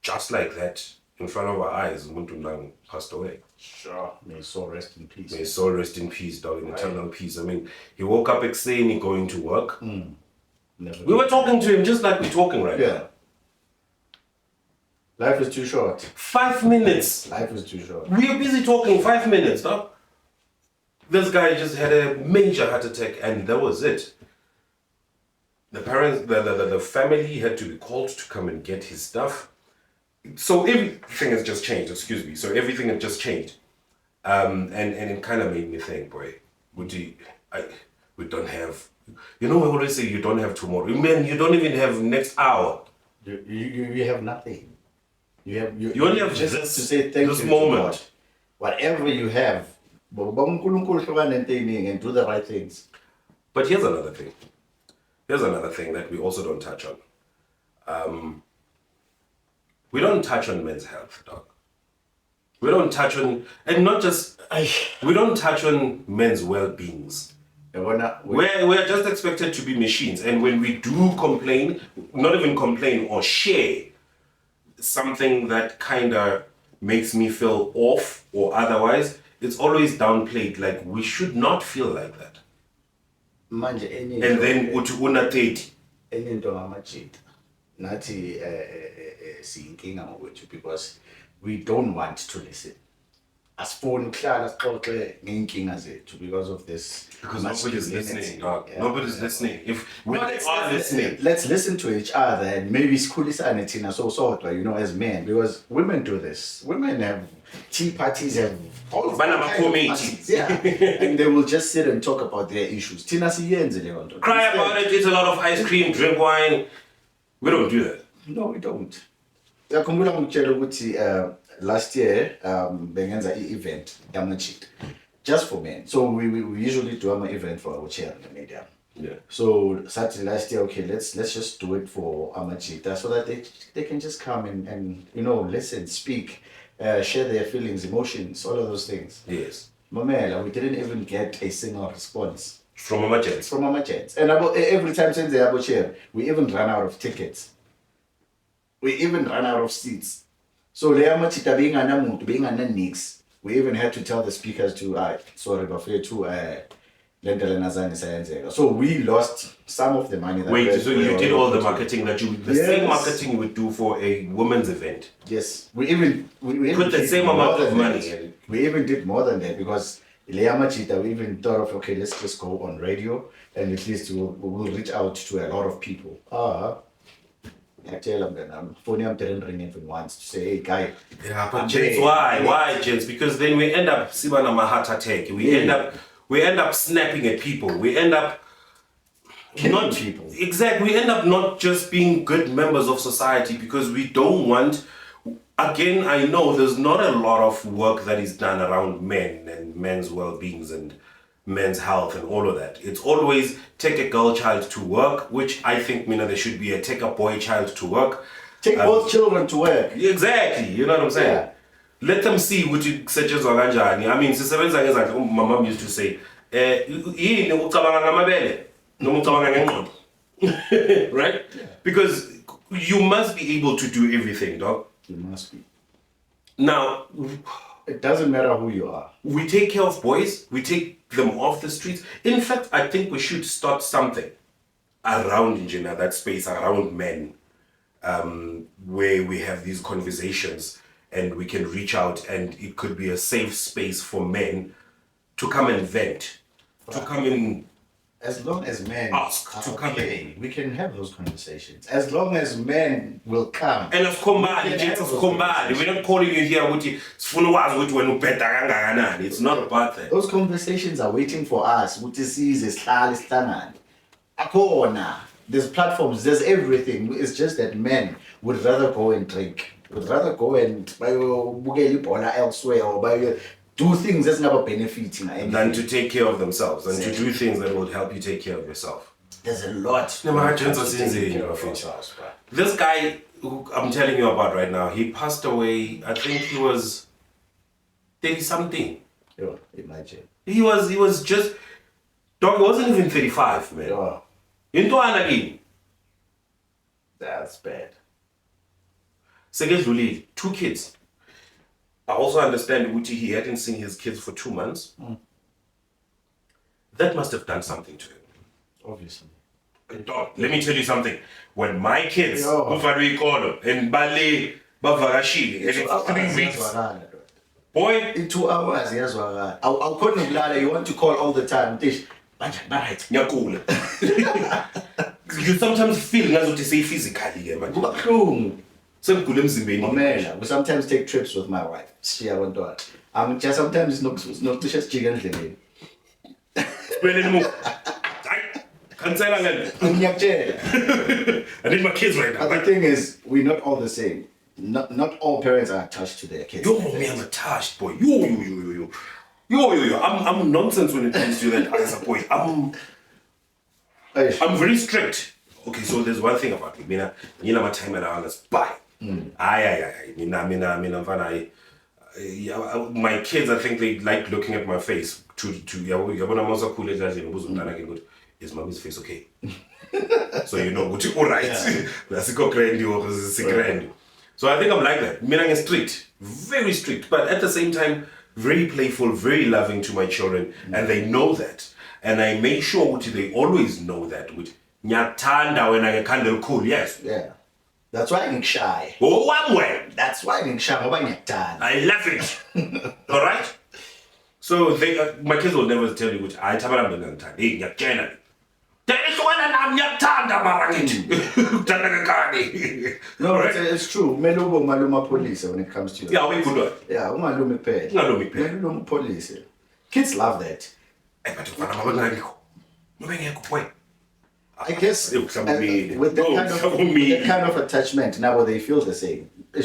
A: just like that, in front of our eyes, Muntu Nang passed away.
B: Sure. May his soul rest in peace.
A: May his soul rest in peace, dog, in eternal peace. I mean, he woke up exhaling, going to work. We were talking to him just like we're talking right now.
B: Life is too short.
A: 5 minutes.
B: Life is too short.
A: We are busy talking 5 minutes, dog. This guy just had a major heart attack, and that was it. The parents, the family had to be called to come and get his stuff. So everything has just changed, excuse me. So everything has just changed. And it kind of made me think, boy, we don't have, you know, we always say you don't have tomorrow. Man, you don't even have next hour.
B: You have nothing. You
A: only have
B: just
A: this,
B: to say thank
A: this
B: you
A: moment.
B: to God. Whatever you have, and do the right things.
A: But here's another thing. Here's another thing that we also don't touch on. We don't touch on men's health, dog. We don't touch on, and not just, we don't touch on men's well-beings. We're just expected to be machines. And when we do complain, not even complain or share something that kind of makes me feel off or otherwise, it's always downplayed. Like, we should not feel like that. And then uthi una 30.
B: Because we don't want to listen. Because of this.
A: Because nobody's listening, dog. Nobody's listening. If we are listening,
B: let's listen to each other and maybe skulisane thina so you know, as men, because women do this. Women have tea parties, have all kinds of parties, and they will just sit and talk about their issues. Tina siyenze leyo nto.
A: Cry about it, eat a lot of ice cream, drink wine. We don't do that.
B: No, we don't. Yakhumbula ngikutshela ukuthi last year bengenza i-event yama-cheat just for men. So we usually do an event for our chair in the media.
A: Yeah.
B: So Saturday last year, okay, let's just do it for Amachita so that they can just come and you know, listen, speak, share their feelings, emotions, all of those things.
A: Yes.
B: Mamela, we didn't even get a single response
A: From Mama Jets.
B: from Mama Jets. And every time since the Abo chair, we even ran out of tickets. We even ran out of seats. So le Amachita being an nix, we even had to tell the speakers to sorry, but so we lost some of the money that
A: Wait, so you did all the marketing that the same marketing you would do for a women's event?
B: Yes, we even
A: put the same amount of money.
B: We even did more than that because Leamachita, we even thought of, okay, let's just go on radio and at least we'll reach out to a lot of people. I tell them that phone didn't ring even once to say, hey guy.
A: Yeah, but gents, why gents? Because then we end up sibana ma heart attack. We end up snapping at people. We end up
B: killing people.
A: Exactly. We end up not just being good members of society because we don't want. Again, I know there's not a lot of work that is done around men and men's well-beings and men's health and all of that. It's always take a girl child to work, which I think there should be a take a boy child to work.
B: Take both children to work.
A: Exactly, you know what I'm saying? Yeah. Let them see what you setshenzwa kanjani. I mean, sisebenza ngezandla. My mom used to say, yini ucabanga ngamabele noma ucabanga ngengqondo. Right? Yeah. Because you must be able to do everything, dog.
B: You must be.
A: Now,
B: it doesn't matter who you are.
A: We take care of boys. We take them off the streets. In fact, I think we should start something around that space, around men, where we have these conversations and we can reach out and it could be a safe space for men to come and vent, to come and
B: as long as men
A: ask to come in.
B: We can have those conversations. As long as men will come.
A: And of Kombali, we're not calling you here it's not about that.
B: Those conversations are waiting for us. There's platforms, there's everything. It's just that men would rather go and drink would rather go and buy elsewhere or do things that's never benefiting
A: than to take care of themselves and to do things that would help you take care of yourself.
B: There's a lot.
A: This guy who I'm telling you about right now, he passed away. I think he was 30 something.
B: Yo, imagine.
A: He was just dog. He wasn't even 35, man.
B: Yo,
A: Into again.
B: that's bad.
A: Secondly, 2 kids. I also understand Uti, he hadn't seen his kids for 2 months. That must have done something to him.
B: Obviously.
A: Dog, let me tell you something. When my kids,
B: Yo.
A: in Bali, Bavagashili, and 3 weeks, boy,
B: In 2 hours, yes, I couldn't lie. You want to call all the time. Dish,
A: Nyakula. You sometimes feel as what you say physically, man.
B: We sometimes take trips with my wife. I'm just sometimes not just chicken.
A: I need my kids right now.
B: But the thing is, we're not all the same. Not all parents are attached to their kids.
A: Yo, me, I'm attached, boy. Yo. I'm nonsense when it comes to that answer, boy. I'm very strict. Okay, so there's one thing about me. You know my time and I was bye. My kids, I think they like looking at my face. Is mommy's face okay? So you know what all right. That's a grand or grand. So I think I'm like that. I'm strict, very strict, but at the same time, very playful, very loving to my children, and they know that. And I make sure they always know that. With nyatanda when I can cool, yes.
B: Yeah. That's why I'm shy.
A: Oh, one way.
B: That's why I'm shy.
A: I love it. All right. So my kids will never tell you which I tell
B: No, right? It's true. Maluma police when it comes to you.
A: Yeah, we could do it.
B: Yeah, umalume pay. Maluma police. Kids love that. I guess with that kind of attachment, now they feel the same. I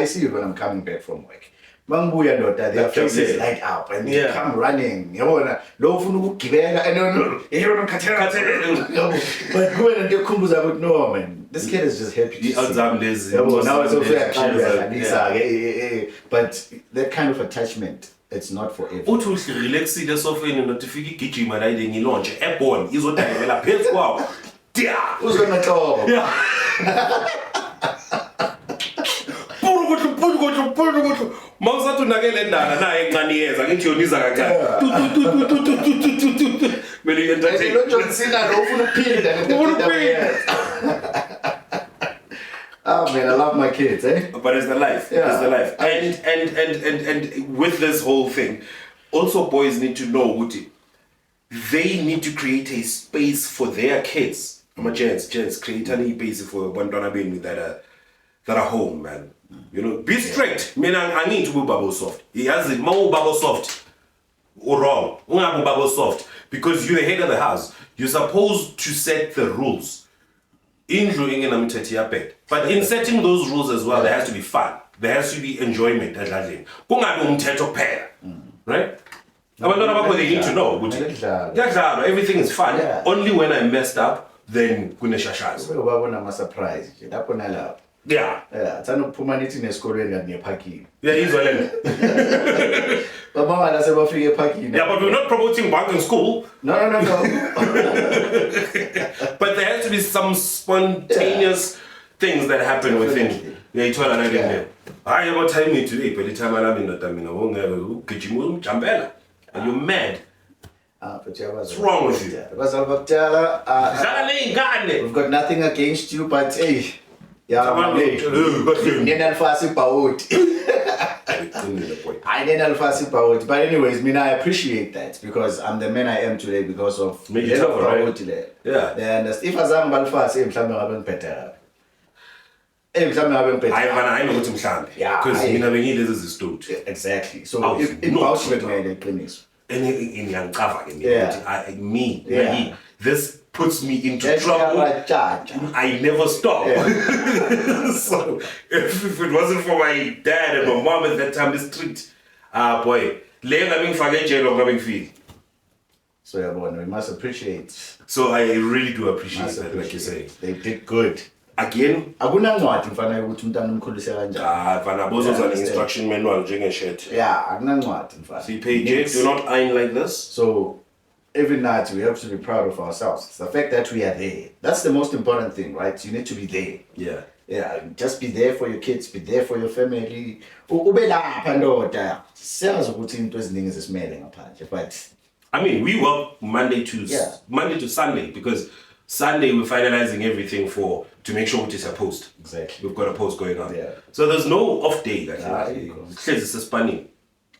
B: see it when I'm coming back from work. Their faces light up and they come running. But going and get kumbus, I would know, man. This kid is just happy. Now it's also but that kind of attachment, it's not for everyone.
A: Who's
B: gonna talk?
A: Mawusathu nakele ndana naye encane yeza ngithi yoniza kancane. Mele entertain.
B: John Cena lo ufuna uphinda. Oh man, I love my kids, eh?
A: But it's the life.
B: Yeah.
A: It's the life. And with this whole thing, also boys need to know what they need to create a space for their kids. Gents, create a space for bantwana benu that are home, man. You know, be strict. I need to be bubble soft. He has it more bubble soft or wrong. Bubble soft because you're the head of the house. You're supposed to set the rules. But in setting those rules as well, there has to be fun. There has to be enjoyment. Right? They need to know. Everything is fun.
B: Yeah.
A: Only when I messed up, then kuna shashas.
B: I'm a surprise.
A: Yeah.
B: Yeah, it's not pumanity in school and near parking.
A: Yeah, he's well. Yeah, but we're not promoting work in school.
B: No.
A: But there has to be some spontaneous things that happen within. Yeah, you told I didn't know. I am not telling me today, but the time I'm in the time, are you mad? What's wrong with you?
B: We've got nothing against you, but hey. Yeah, I but anyways, I appreciate that because I'm the man I am today because of
A: right? Yeah.
B: And if I am better.
A: I know what because
B: exactly. So if
A: in young cover, this puts me into trouble. I never stop. Yeah. So if it wasn't for my dad and my mom at that time, the street, boy,
B: so everyone, we must appreciate.
A: So I really do appreciate that, like you say.
B: They did good.
A: Again,
B: akunancwadi mfana ukuthi umntana umkhulise kanjani.
A: Mfana bozo an instruction manual njengeshirt.
B: Yeah, akunancwadi mfana.
A: See page, do not iron like this.
B: So every night we have to be proud of ourselves. It's the fact that we are there. That's the most important thing, right? You need to be there.
A: Yeah.
B: Yeah, just be there for your kids, be there for your family. Ube lapha ndoda. Siyazi ukuthi into eziningi zisimele ngaphandle, but
A: I mean, we work Monday to Sunday, because Sunday we're finalizing everything to make sure it's a post.
B: Exactly.
A: We've got a post going on.
B: Yeah.
A: So there's no off day. It's a spanning.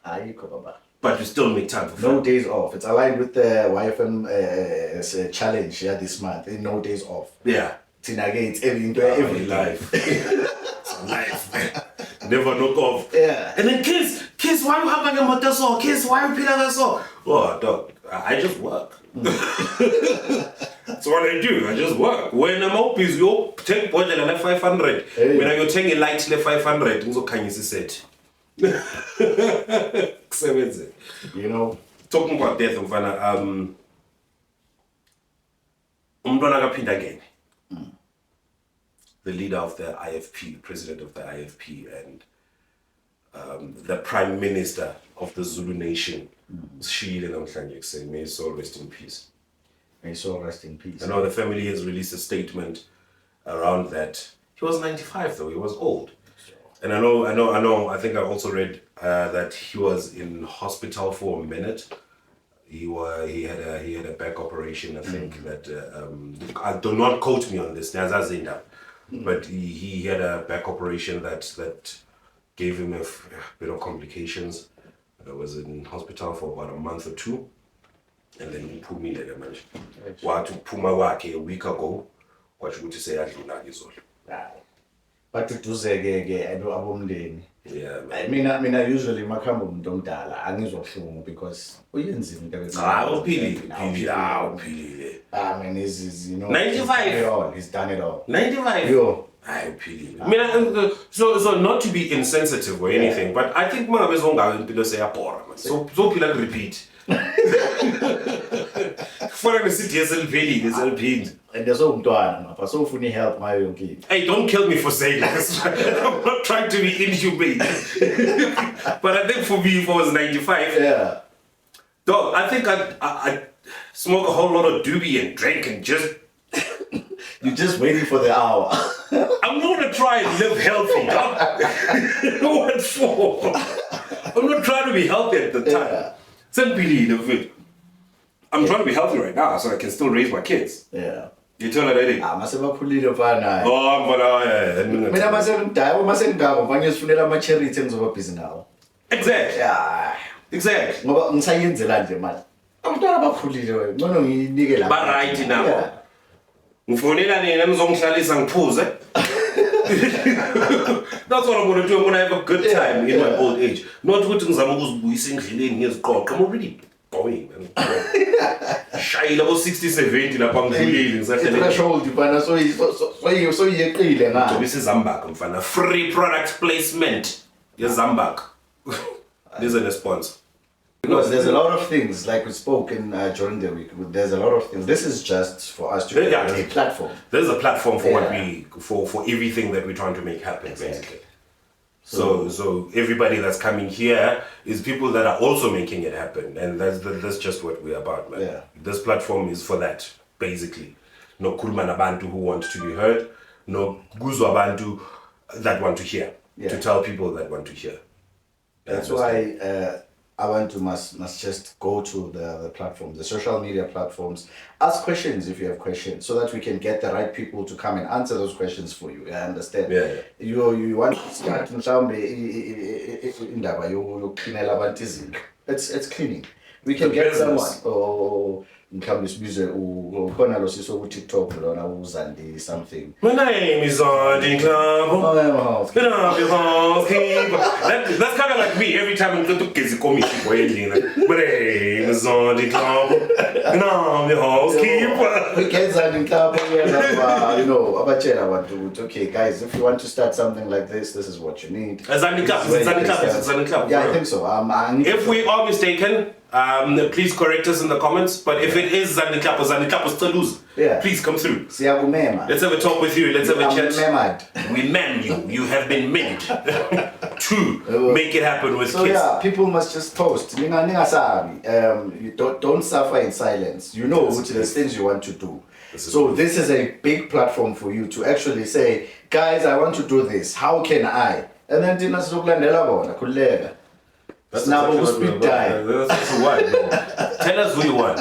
A: But we still make time for
B: no days off. It's aligned with the YFM challenge this month. No days off.
A: Yeah.
B: It's every
A: life. It's a life. Never knock off.
B: Yeah.
A: And then kids, why you have a motor saw? Kids, why you peel so? Oh, dog, I just work. That's what I do. I just work. When I'm up, you take budget and 500. Hey. When you're taking light, 500. So can you see it?
B: You know,
A: talking about death, Mfana, again. The leader of the IFP, president of the IFP, and the prime minister of the Zulu nation, Shile Namhlanje, say, may his soul rest in peace.
B: May his soul rest in peace.
A: I know the family has released a statement around that. He was 95 though, he was old. And I think I also read that he was in hospital for a minute. He had a back operation, I think, that, do not quote me on this, but he had a back operation that gave him a bit of complications. I was in hospital for about a month or two, and then he put me like a man. A week ago, what should we say?
B: But to do I know abomndeni.
A: Yeah.
B: I mean, I usually makhamba umuntu omdala angizobhlungu because uyenzile into
A: Uphilile.
B: I mean, he's
A: 95.
B: He's done it all.
A: 95.
B: Yo.
A: I mean, so not to be insensitive or anything, but I think mga bezonga impilo seyabhora. So phila repeat. For the city is
B: and there's umntwana but so ufuna help my young kid.
A: Hey, don't kill me for saying this. I'm not trying to be inhumane. But I think for me, if I was 95,
B: yeah,
A: dog, I think I'd smoke a whole lot of doobie and drink and just.
B: You're just waiting for the hour.
A: I'm gonna try and live healthy, dog. What for? I'm not trying to be healthy at the time. Yeah. I'm trying to be healthy right now so I can still raise my kids.
B: Yeah.
A: You tell her that.
B: Masebakhulile mfana.
A: Oh, mfana.
B: Mina masengidala mfana ngizifunela ama-charity engizobabhizi nawo.
A: Exactly.
B: Yeah.
A: Exactly.
B: Ngoba ngisayenzela nje manje. Abantwana bakhulile wena. Ngcono nginike la.
A: Ba right nabo. Ngifonela nina nizongihlalisa ngiphuze. That's what I'm going to do. I'm going to have a good time in my old age. Not ukuthi ngizama ukuzibuyisa endleleni ngiziqoqa. I'm already going. Shayila abo 60 70 lapha ngidlulile ngisahlele.
B: Threshold mfana so yeqile ngani.
A: Ngizobisa iZambak mfana. Free product placement. yeZambak. These are the sponsors.
B: Because there's a lot of things, like we spoke in during the week. There's a lot of things. This is just for us to create a platform.
A: There's a platform for what for everything that we're trying to make happen, basically. So everybody that's coming here is people that are also making it happen, and that's just what we're about, man.
B: Yeah.
A: This platform is for that, basically. No kulma nabantu who want to be heard, no guzwa bantu that want to hear, to tell people that want to hear.
B: That's why. I want to must just go to the platforms, the social media platforms, ask questions if you have questions, so that we can get the right people to come and answer those questions for you. I understand.
A: Yeah.
B: You want to start it's cleaning. We can get someone. Or mhlawumbe sibize ukhona lo siso ku TikTok lona uZandi something.
A: My name is Zandi Club. Get up your housekeeper. That's kind of like me every time I'm going to get the comedy for ending. My name is Zandi Club. Get up your housekeeper.
B: We get Zandi Club you know, abachela want to okay guys, if you want to start something like this is what you need.
A: Zandi Club, Zandi Club.
B: Yeah, I think so.
A: If we are mistaken, please correct us in the comments. But if it is Zandi Club still lose.
B: Yeah.
A: Please come through.
B: Siyakubema.
A: Let's have a talk with you. Let's have a chat.
B: Memad.
A: We man you. You have been meant to make it happen with
B: So
A: kids.
B: yeah, people must just post. You don't suffer in silence. You know which there's things you want to do. So this is a big platform for you to actually say, guys, I want to do this. How can I? And then Tina Sukulandela bona kulega.
A: That's
B: now
A: exactly what
B: speed time.
A: That's what you want. Tell us who you want.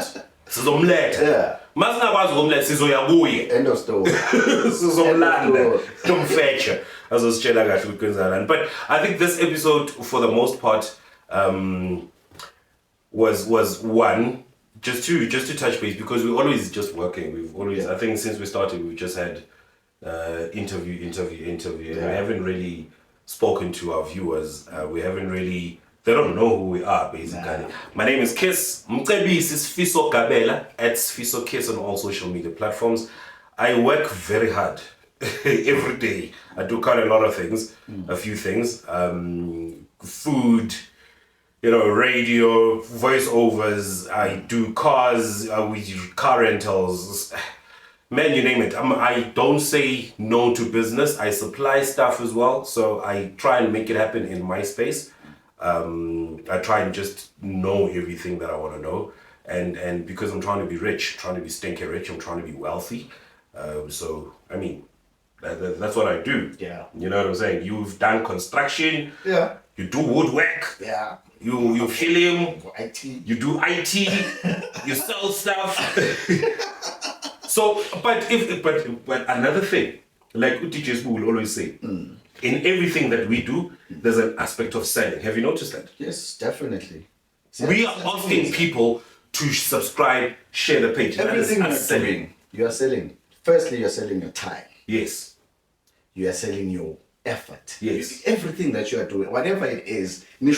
A: Sizomletha.
B: Yeah.
A: Masingakwazi ukumletha sizoyabuye.
B: End of story.
A: Sizomlanda. Tumfetcha. Azositshela kahle ukuthi kwenzanani. But I think this episode for the most part was one just to touch base because we're always just working. We've always I think since we started we've just had interview and we haven't really spoken to our viewers. We haven't really they don't know who we are basically. Nah. My name is Kiss. Mcebisi is Fiso Gabela at Fiso Kiss on all social media platforms. I work very hard every day. I do quite a lot of things, a few things. Food, you know, radio, voiceovers. I do cars, we do car rentals. Man, you name it. I don't say no to business. I supply stuff as well. So I try and make it happen in my space. I try and just know everything that I want to know. And because I'm trying to be rich, trying to be stinky rich, I'm trying to be wealthy. So, I mean, that's what I do.
B: Yeah.
A: You know what I'm saying? You've done construction.
B: Yeah.
A: You do woodwork.
B: Yeah.
A: You film.
B: IT.
A: You do IT. You sell stuff. So, but another thing, like DJs will always say, in everything that we do, there's an aspect of selling. Have you noticed that?
B: Yes, definitely.
A: We are asking people to subscribe, share the page.
B: Everything you're selling, you are selling. Firstly, you're selling your time.
A: Yes.
B: You are selling your effort.
A: Yes.
B: Everything that you are doing, whatever it is, you're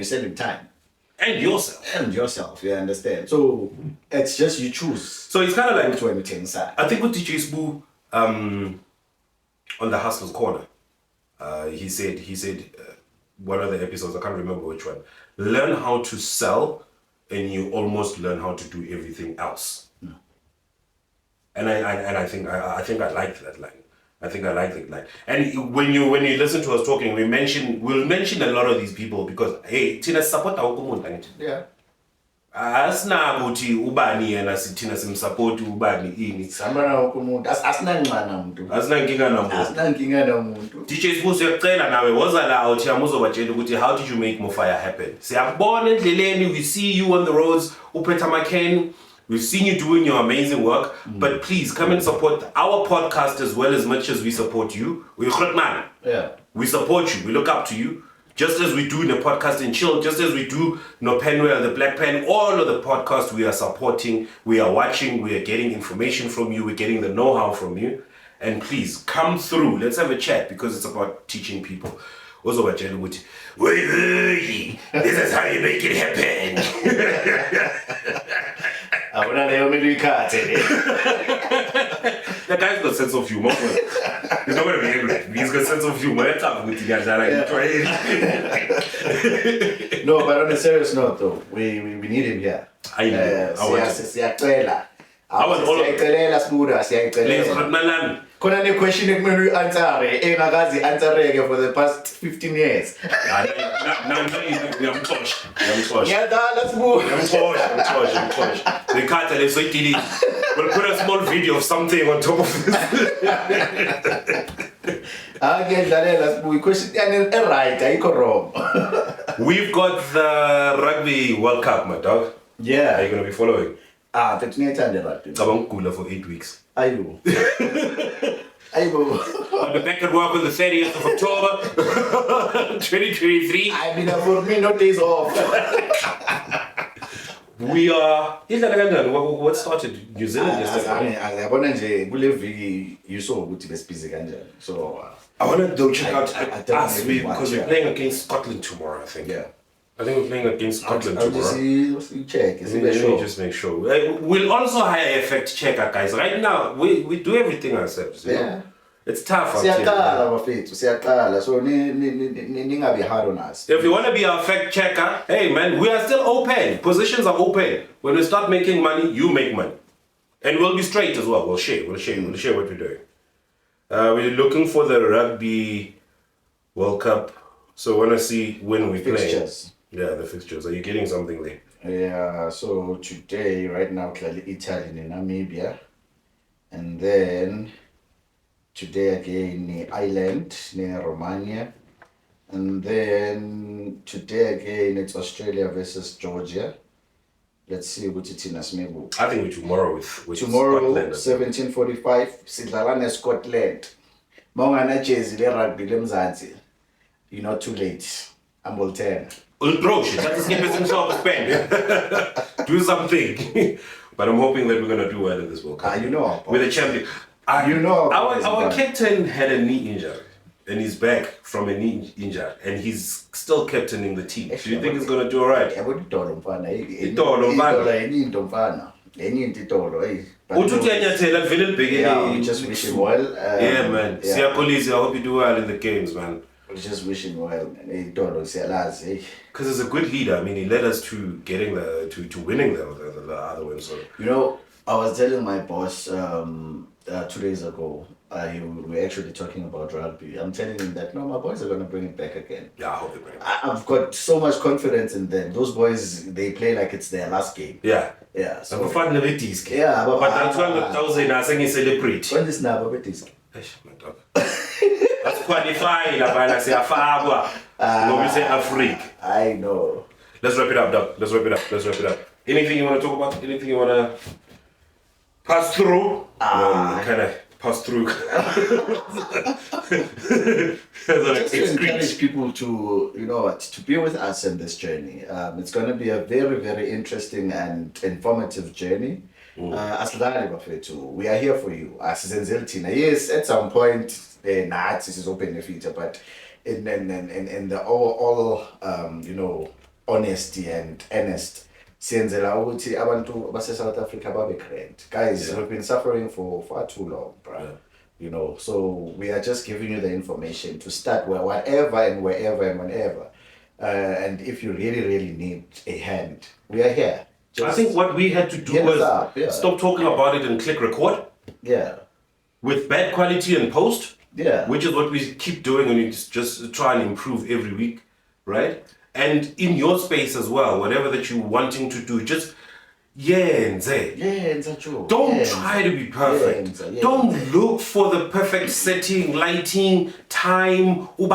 B: selling time.
A: And yourself.
B: And yourself, you understand? So it's just you choose.
A: So it's kind of like,
B: to anything inside.
A: I think with DJ Spoo, on the Hustler's Corner, he said one of the episodes, I can't remember which one, learn how to sell and you almost learn how to do everything else. And I think I liked that line. I think I like that line. And when you listen to us talking, we'll mention a lot of these people because hey, Tina support our community.
B: Yeah.
A: Asina ukuthi ubani yena sithina simsupport ubani ini.
B: Samana umuntu asinanqana umuntu.
A: Asinankinga namuntu.
B: Asinankinga namuntu.
A: DJ Sibuso uyacela nawe woza la uthi amuzobatshela ukuthi how did you make Mofaya happen? Siyakubona endleleni, we see you on the roads, uphetha amacan. We've seen you doing your amazing work, but please come and support our podcast as well as much as we support you.
B: Yeah.
A: We support you. We look up to you. Just as we do in the podcast and chill, just as we do No Penwell, the Black Pen, all of the podcasts we are supporting, we are watching, we are getting information from you, we're getting the know-how from you. And please come through. Let's have a chat because it's about teaching people. Also, this is how you make it happen. The guy's got a sense of humor. He's not going to be angry. He's got a sense of humor. That's how good you guys are.
B: No, but on a serious note, though, we need him here.
A: I know. I want all of it.
B: Kuna ni question ekumele uyanswere engakazi answereke for the past 15 years. Ngiyadala sibu.
A: Ngiyamxosha. The cat is so delete. We'll put a small video of something on top of this.
B: Ngiyadlalela sibu. Question yani right, ayikho wrong.
A: We've got the Rugby World Cup, my dog.
B: Yeah.
A: Are you going to be following?
B: But ngiyithanda rugby.
A: Cabangula for 8 weeks.
B: Ayo.
A: I'll be back at work on the 30th of October, 2023.
B: I mean, for me, no days off.
A: We are. What started New Zealand yesterday?
B: Yabona nje kule viki you saw ukuthi besibhizi kanjani. So
A: I want to though check out
B: I don't
A: us
B: really
A: because
B: watch,
A: we're playing against Scotland tomorrow. I think.
B: yeah.
A: I think we're playing against Scotland
B: I'll
A: tomorrow.
B: just check.
A: Let me just make sure. We'll also hire a fact checker, guys. Right now, we do everything ourselves. You know? It's tough out here.
B: Siyaqala bafethu, siyaqala. So ningabi hard on us.
A: If you want to be our fact checker, hey man, we are still open. Positions are open. When we start making money, you make money. And we'll be straight as well. We'll share what we're doing. We're looking for the Rugby World Cup. So I want to see when we play.
B: Fixtures.
A: Yeah, the fixtures. Are you getting something there?
B: Yeah, so today, right now, clearly Italy and Namibia. And then today again, Ireland, Romania. And then today again, it's Australia versus Georgia. Let's see what it's in as maybe.
A: I think tomorrow with
B: Tomorrow,
A: Scotland.
B: 17:45, Sidlalane, Scotland. Mongana Jezi, le rugby, le Mzansi. You're not too late. I'm Voltaire.
A: Bro, shit, let's skip it and shop spend. Do something. But I'm hoping that we're gonna do well in this World Cup.
B: You know.
A: We're the champion. Our captain had a knee injury. And he's back from a knee injury. And he's still captaining the team. Do you think he's gonna do alright?
B: Yeah, we just wish him well.
A: Yeah, man.
B: Yeah.
A: I hope you do well in the games, man.
B: We just wish him well.
A: Because he's a good leader. I mean, he led us to getting to winning the other one. So
B: you know, I was telling my boss 2 days ago. We were actually talking about rugby. I'm telling him that no, my boys are gonna bring it back again.
A: Yeah, I hope they bring it.
B: I've got so much confidence in them. Those boys, they play like it's their last game.
A: Yeah.
B: Yeah. So
A: I'm fun with this.
B: Yeah,
A: but that 200,000 I think he celebrate.
B: When this now, but this.
A: My dog. That's qualified. I say Afagwa. We say Afrik.
B: I know.
A: Let's wrap it up, dog. Let's wrap it up. Anything you want to talk about? Anything you want to pass through? Kind of pass through.
B: Just to encourage people to, you know what, to be with us in this journey. It's going to be a very, very interesting and informative journey. We are here for you. Yes, at some point, this is open in the future, but in the all you know, honesty and earnest. Siyenzela ukuthi abantu base South Africa babe great. Guys, we've been suffering for far too long, bro. Yeah. You know, so we are just giving you the information to start whatever and wherever and whenever. And if you really, really need a hand, we are here.
A: I think what we had to do was stop talking about it and click record.
B: Yeah.
A: With bad quality and post.
B: Yeah.
A: Which is what we keep doing, and we just try and improve every week, right? And in your space as well, whatever that you're wanting to do, just don't try to be perfect. Don't look for the perfect setting, lighting, time. Put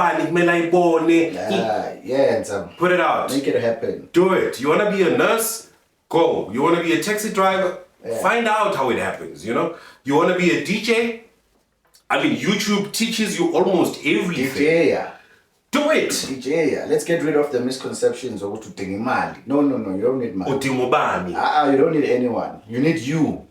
A: it out.
B: Make it happen.
A: Do it. You want to be a nurse? Go. You want to be a taxi driver? Find out how it happens, you know? You want to be a DJ? I mean, YouTube teaches you almost everything.
B: DJ,
A: do it.
B: DJ, let's get rid of the misconceptions of to mali. No, you don't need money. You don't need anyone. You need you.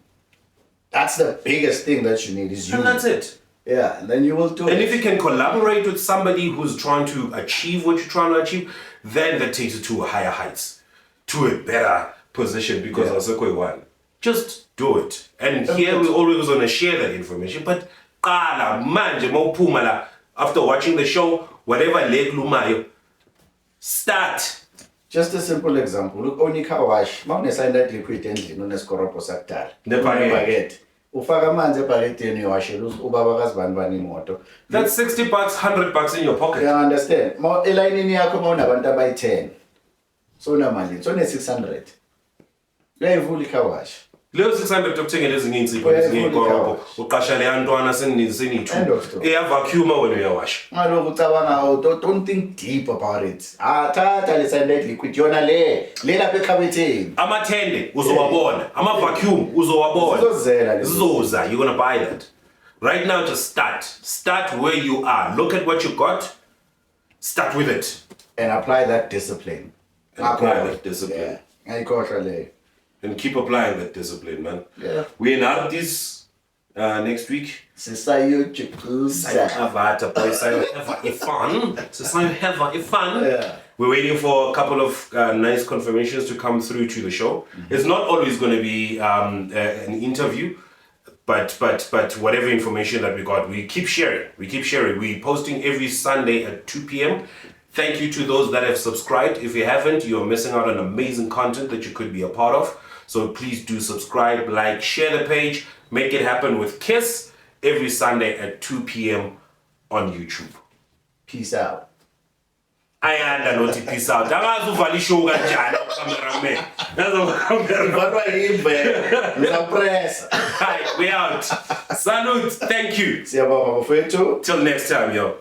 B: That's the biggest thing that you need is you.
A: And that's it.
B: Yeah, and then you will do it.
A: And if you can collaborate with somebody who's trying to achieve what you're trying to achieve, then that takes it to a higher heights, to a better position, because also quite one. Just do it. And here we're always going to share that information. But after watching the show, whatever leg lumayo, start.
B: Just a simple example. Look, only car wash. Mawune sign that liquid engine unesikoropo sakudala. Nebaget. Ufaka amanzi ebhaketheni uyawashela ubaba kazibani imoto.
A: That's $60, $100 in your pocket.
B: Yeah, I understand. Elayinini yakho mawunabantu abayi-10. So unamali. So ne-600. Uyayivula car wash.
A: Leyo 600 okuthengela ezinye insipho ezinyekorobho uqasha le yantwana seni-2 eyavacuuma wena uyawasha.
B: Ngalokho ucabanga don't think deep about it. Thatha le sunlight liquid yona le lapha ekhabetheni.
A: Amathende uzowabona, ama-vacuum uzowabona. Zizoza, you're gonna buy that. Right now, just start where you are. Look at what you got, start with it.
B: And apply that discipline.
A: Yeah. and keep applying that discipline, man.
B: Yeah.
A: We're in Ardis next week.
B: Sisayo Chikuza. Yeah.
A: We're waiting for a couple of nice confirmations to come through to the show. It's not always going to be an interview, but whatever information that we got, we keep sharing. We're posting every Sunday at 2 p.m. Thank you to those that have subscribed. If you haven't, you're missing out on amazing content that you could be a part of. So please do subscribe, like, share the page. Make it happen with Kiss every Sunday at 2 p.m. on YouTube.
B: Peace out.
A: Ayanda nothi peace out. Angazuvala ishow kanjani cameraman. Hi, we out. Salute. Thank you.
B: Siyabonga bafowethu.
A: Till next time, yo.